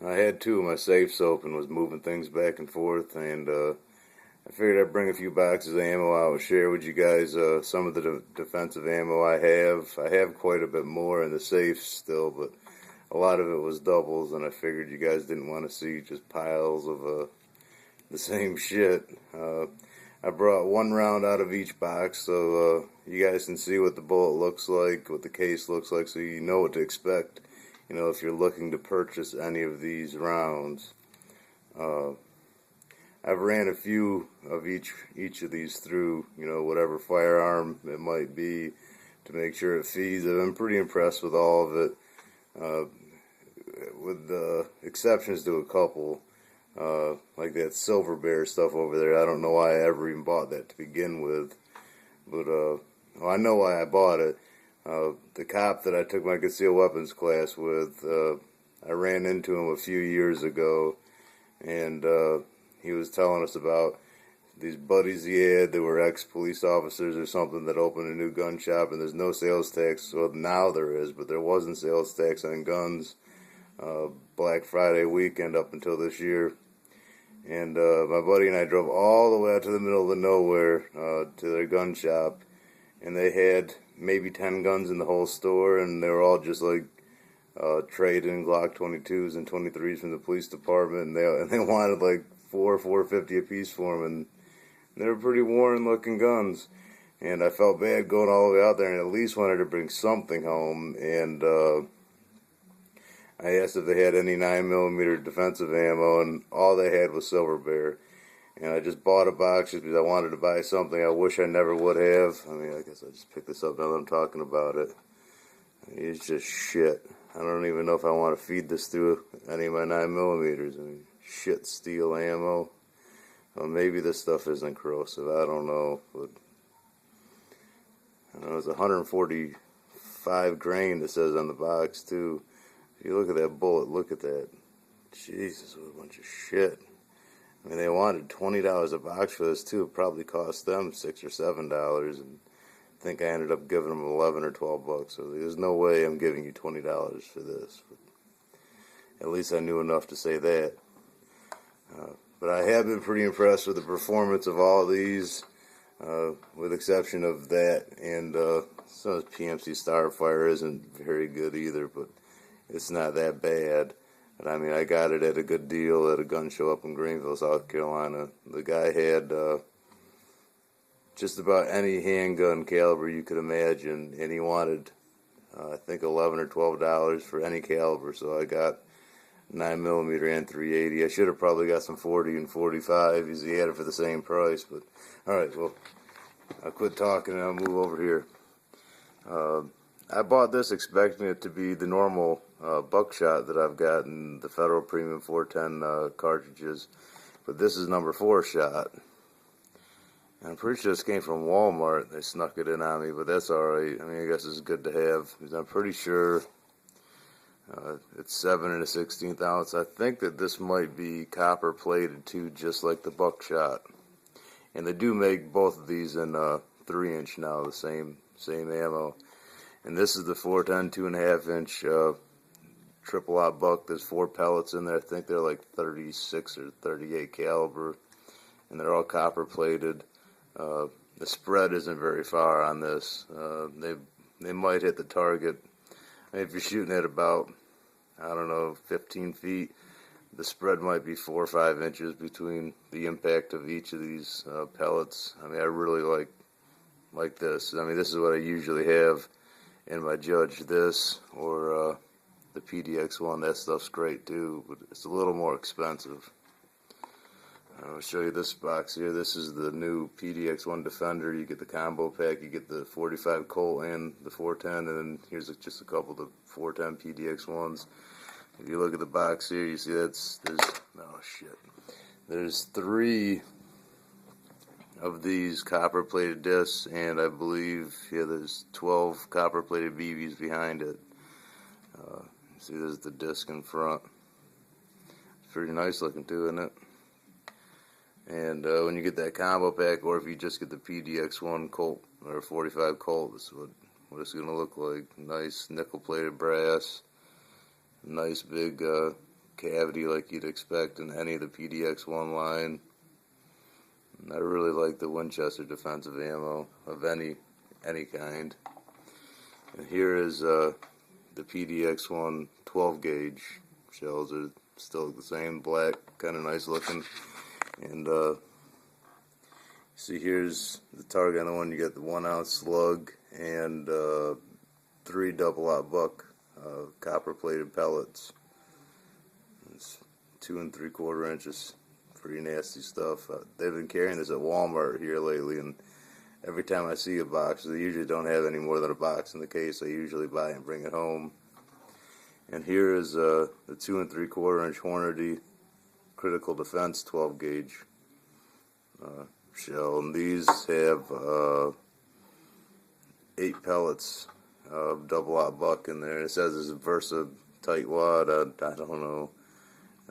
I had two of my safes open, was moving things back and forth, and I figured I'd bring a few boxes of ammo out, share with you guys some of the defensive ammo I have. I have quite a bit more in the safe still, but a lot of it was doubles, and I figured you guys didn't want to see just piles of the same shit. I brought one round out of each box so you guys can see what the bullet looks like, what the case looks like, so you know what to expect. You know, if you're looking to purchase any of these rounds. I've ran a few of each of these through, you know, whatever firearm it might be to make sure it feeds. I've been pretty impressed with all of it, with the exceptions to a couple, like that Silver Bear stuff over there. I don't know why I ever even bought that to begin with, but well, I know why I bought it. The cop that I took my concealed weapons class with, I ran into him a few years ago, and he was telling us about these buddies he had that were ex-police officers or something that opened a new gun shop, and there's no sales tax. Well, now there is, but there wasn't sales tax on guns Black Friday weekend up until this year. And my buddy and I drove all the way out to the middle of the nowhere to their gun shop, and they had maybe 10 guns in the whole store, and they were all just like trade-in Glock 22s and 23s from the police department, and they wanted like $450 a piece for them, and they were pretty worn-looking guns. And I felt bad going all the way out there, and at least wanted to bring something home. And I asked if they had any 9mm defensive ammo, and all they had was Silver Bear. And I just bought a box just because I wanted to buy something I wish I never would have. I mean, I guess I just picked this up now that I'm talking about it. I mean, it's just shit. I don't even know if I want to feed this through any of my 9mm. I mean, shit, steel ammo. Well, maybe this stuff isn't corrosive. I don't know. But I know it's 145 grain that says on the box, too. If you look at that bullet, look at that. Jesus, what a bunch of shit. I mean, they wanted $20 a box for this, too. It probably cost them $6 or $7, and I think I ended up giving them 11 or 12 bucks. So there's no way I'm giving you $20 for this. But at least I knew enough to say that. But I have been pretty impressed with the performance of all of these, with exception of that. And some of PMC Starfire isn't very good either, but it's not that bad. And I mean, I got it at a good deal at a gun show up in Greenville, South Carolina. The guy had just about any handgun caliber you could imagine, and he wanted, I think, $11 or $12 for any caliber. So I got 9mm and 380. I should have probably got some 40 and 45 because he had it for the same price. But all right, well, I'll quit talking and I'll move over here. I bought this expecting it to be the normal buckshot that I've gotten, the Federal Premium 410 cartridges, but this is number 4 shot. And I'm pretty sure this came from Walmart. They snuck it in on me, but that's alright. I mean, I guess it's good to have, because I'm pretty sure it's 7 1/16 ounce. I think that this might be copper plated too, just like the buckshot. And they do make both of these in 3-inch now, the same ammo. And this is the 410 2.5-inch triple aught buck. There's 4 pellets in there. I think they're like 36 or 38 caliber, and they're all copper plated. The spread isn't very far on this. They might hit the target. I mean, if you're shooting at about, I don't know, 15 feet, the spread might be 4 or 5 inches between the impact of each of these pellets. I mean, I really like this. I mean, this is what I usually have in my Judge, this or the PDX1. That stuff's great too, but it's a little more expensive. I'll show you this box here. This is the new PDX1 Defender. You get the combo pack. You get the 45 Colt and the 410, and then here's just a couple of the 410 PDX1s. If you look at the box here, you see there's 3 of these copper-plated discs, and I believe, there's 12 copper-plated BBs behind it. See, there's the disc in front. It's pretty nice looking too, isn't it? And when you get that combo pack, or if you just get the PDX1 Colt or 45 Colt, this is what it's going to look like. Nice nickel-plated brass, nice big cavity like you'd expect in any of the PDX-1 line. And I really like the Winchester defensive ammo of any kind. And here is the PDX-1 12 gauge shells. Are still the same, black, kind of nice looking. And see, here's the target on the one. You get the 1 ounce slug and 3 double-aught buck copper plated pellets. It's 2 3/4 inches. Pretty nasty stuff. They've been carrying this at Walmart here lately, and every time I see a box, they usually don't have any more than a box in the case. I usually buy and bring it home. And here is the 2 3/4 inch Hornady Critical Defense 12 gauge shell, and these have 8 pellets of double-aught buck in there. It says it's a Versa tight wad. I don't know.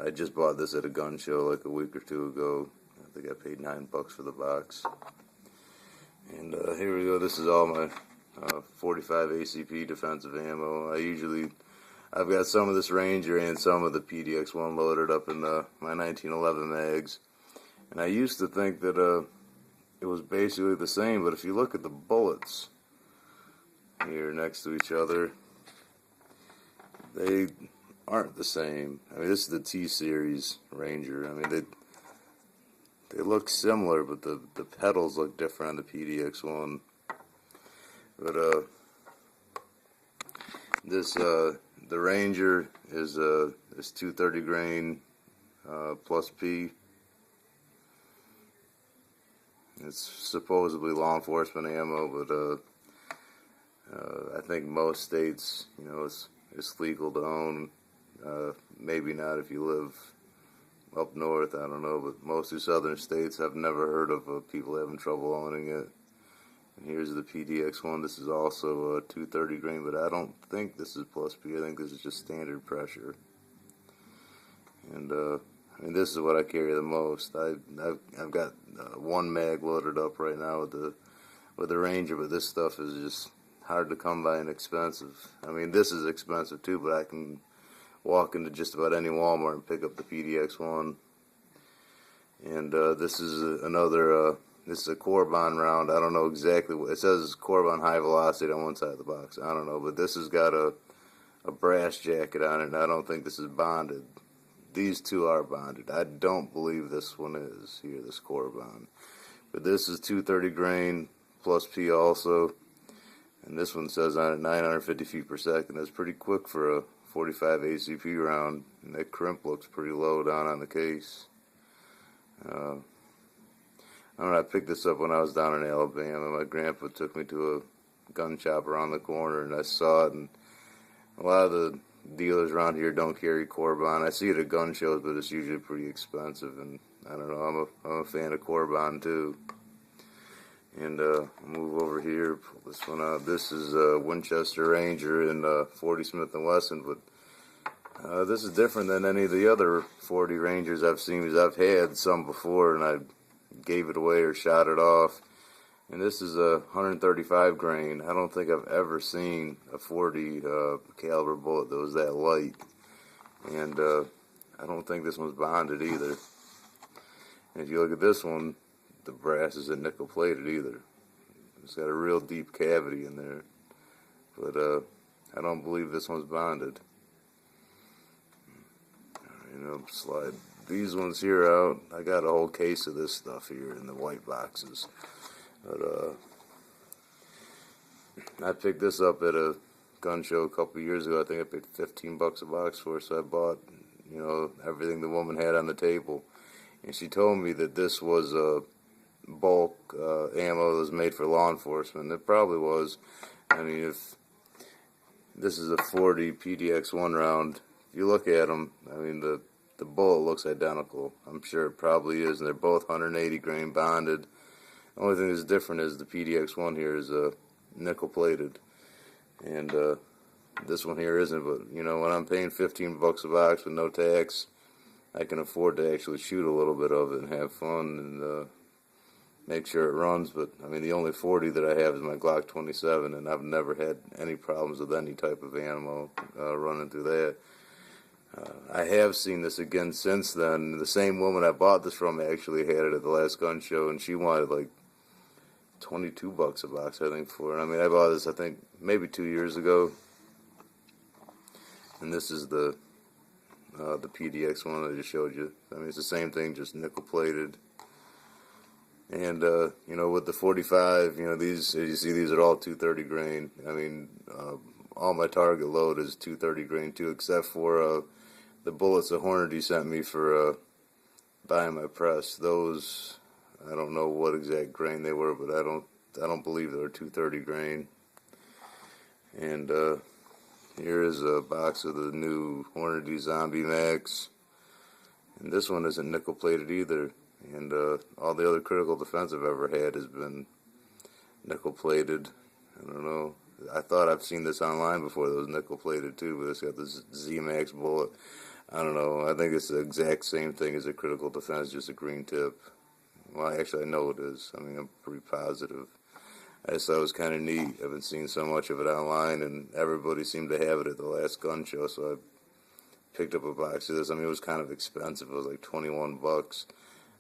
I just bought this at a gun show like a week or two ago. I think I paid $9 for the box. And here we go. This is all my 45 ACP defensive ammo. I've got some of this Ranger and some of the PDX-1 loaded up in my 1911 mags. And I used to think that it was basically the same, but if you look at the bullets here next to each other, they aren't the same. I mean, this is the T-Series Ranger. I mean, they look similar, but the pedals look different on the PDX-1. But the Ranger is 230 grain plus P. It's supposedly law enforcement ammo, but I think most states, it's legal to own. Maybe not if you live up north, I don't know, but most of the southern states I've never heard of people having trouble owning it. And here's the PDX-1. This is also 230 grain, but I don't think this is plus P. I think this is just standard pressure. And I mean, this is what I carry the most. I've got 1 mag loaded up right now with the Ranger, but this stuff is just hard to come by and expensive. I mean, this is expensive too, but I can walk into just about any Walmart and pick up the PDX-1. And this is another, this is a Corbon round. I don't know exactly what, it says Corbon high velocity on one side of the box. I don't know, but this has got a brass jacket on it, and I don't think this is bonded. These two are bonded. I don't believe this one is here, this Corbon. But this is 230 grain plus P also. And this one says on it 950 feet per second. That's pretty quick for a 45 ACP round. And that crimp looks pretty low down on the case. I don't know, I picked this up when I was down in Alabama. My grandpa took me to a gun shop around the corner, and I saw it. And a lot of the dealers around here don't carry Corbon. I see it at gun shows, but it's usually pretty expensive. And I don't know, I'm a fan of Corbon too. And I'll move over here, pull this one out. This is a Winchester Ranger in 40 Smith & Wesson, but this is different than any of the other 40 Rangers I've seen, because I've had some before and I gave it away or shot it off. And this is a 135 grain. I don't think I've ever seen a 40 caliber bullet that was that light. And I don't think this one's bonded either. And if you look at this one, the brass isn't nickel plated either. It's got a real deep cavity in there. But I don't believe this one's bonded. Slide these ones here out. I got a whole case of this stuff here in the white boxes. But I picked this up at a gun show a couple of years ago. I think I paid $15 a box for it, so I bought, everything the woman had on the table. And she told me that this was a bulk ammo that was made for law enforcement. It probably was. I mean, if this is a 40 PDX-1 round, if you look at them, I mean, the bullet looks identical. I'm sure it probably is, and they're both 180 grain bonded. The only thing that's different is the PDX-1 here is nickel plated, and this one here isn't. But when I'm paying $15 a box with no tax, I can afford to actually shoot a little bit of it and have fun and make sure it runs. But I mean, the only 40 that I have is my Glock 27, and I've never had any problems with any type of ammo running through that. I have seen this again since then. The same woman I bought this from actually had it at the last gun show, and she wanted like $22 a box, I think, for it. I mean, I bought this, I think, maybe 2 years ago, and this is the PDX one I just showed you. I mean, it's the same thing, just nickel plated. And you know, with the 45, you know, these, as you see, these are all 230 grain. I mean, all my target load is 230 grain too, except for the bullets that Hornady sent me for buying my press. Those, I don't know what exact grain they were, but I don't believe they were 230 grain. And here is a box of the new Hornady Zombie Max, and this one isn't nickel plated either. And all the other critical defense I've ever had has been nickel plated. I don't know. I thought I've seen this online before that was nickel plated too, but it's got this Z-Max bullet. I don't know. I think it's the exact same thing as a critical defense, just a green tip. Well, actually, I know it is. I mean, I'm pretty positive. I just thought it was kind of neat. I've been seeing so much of it online, and everybody seemed to have it at the last gun show, so I picked up a box of this. I mean, it was kind of expensive. It was like $21.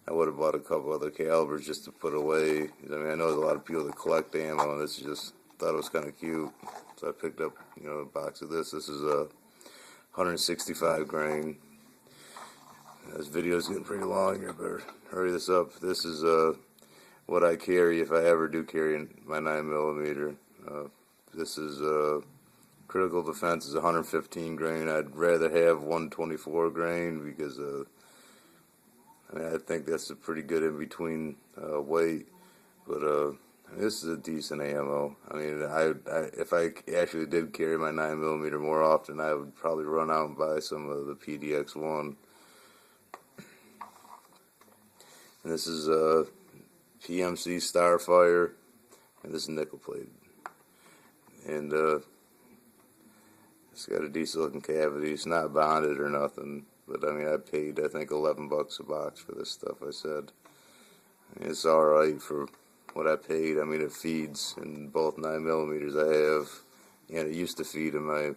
I would have bought a couple other calibers just to put away. I mean, I know there's a lot of people that collect ammo, and this is just, thought it was kind of cute. So I picked up, you know, a box of this. This is a 165 grain. This video is getting pretty long here, better hurry this up. This is what I carry if I ever do carry my 9mm. This is critical defense is 115 grain. I'd rather have 124 grain because I mean, I think that's a pretty good in between weight. But this is a decent ammo. I mean, if I actually did carry my 9mm more often, I would probably run out and buy some of the PDX-1. And this is PMC Starfire, and this is nickel plated. And it's got a decent looking cavity. It's not bonded or nothing, but I mean, I paid, I think, $11 a box for this stuff. I said, I mean, it's all right for what I paid. I mean, it feeds in both 9mm I have, and it used to feed in my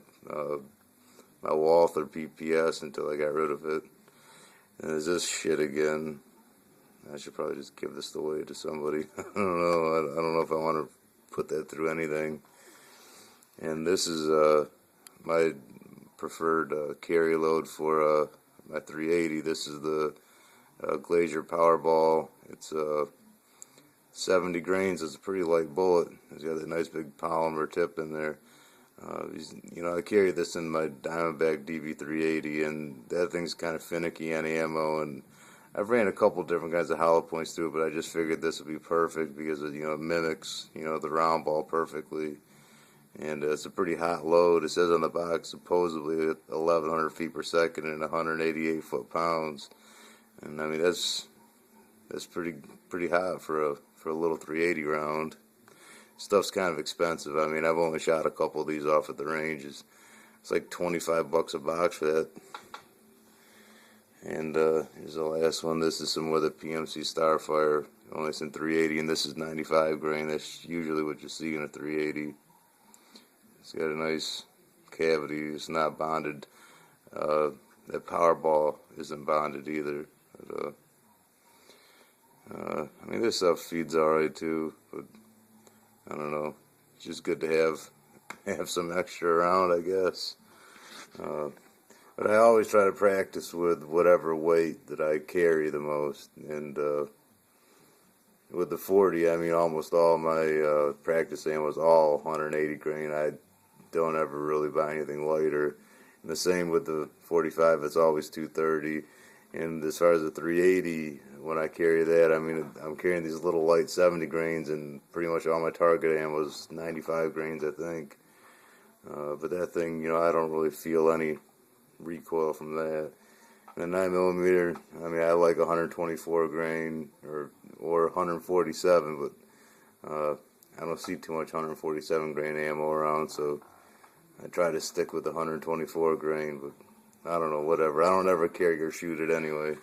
my Walther PPS until I got rid of it. And there's this shit again. I should probably just give this away to somebody. I don't know. I don't know if I want to put that through anything. And this is my preferred carry load for my 380. This is the Glazier Powerball. It's 70 grains. It's a pretty light bullet. It's got a nice big polymer tip in there. You know, I carry this in my Diamondback DB380, and that thing's kind of finicky on ammo, and I've ran a couple different kinds of hollow points through it, but I just figured this would be perfect because it, you know, mimics, you know, the round ball perfectly. And it's a pretty hot load. It says on the box supposedly at 1,100 feet per second and 188 foot-pounds. And I mean, that's pretty hot for a little 380 round. Stuff's kind of expensive. I mean, I've only shot a couple of these off at the range. It's like $25 a box for that. And here's the last one. This is some more the PMC Starfire. Only it's in 380, and this is 95 grain. That's usually what you see in a 380. It's got a nice cavity. It's not bonded. That Powerball isn't bonded either. But, I mean, this stuff feeds alright too, but I don't know. It's just good to have some extra around, I guess. But I always try to practice with whatever weight that I carry the most. And with the 40, I mean, almost all my practice ammo was all 180 grain. I don't ever really buy anything lighter. And the same with the 45, it's always 230. And as far as the 380, when I carry that, I mean, I'm carrying these little light 70 grains, and pretty much all my target ammo is 95 grains, I think. But that thing, you know, I don't really feel any recoil from that. And the 9mm, I mean, I like 124 grain or 147, but I don't see too much 147 grain ammo around, so I try to stick with the 124 grain, but I don't know, whatever. I don't ever carry or shoot it anyway.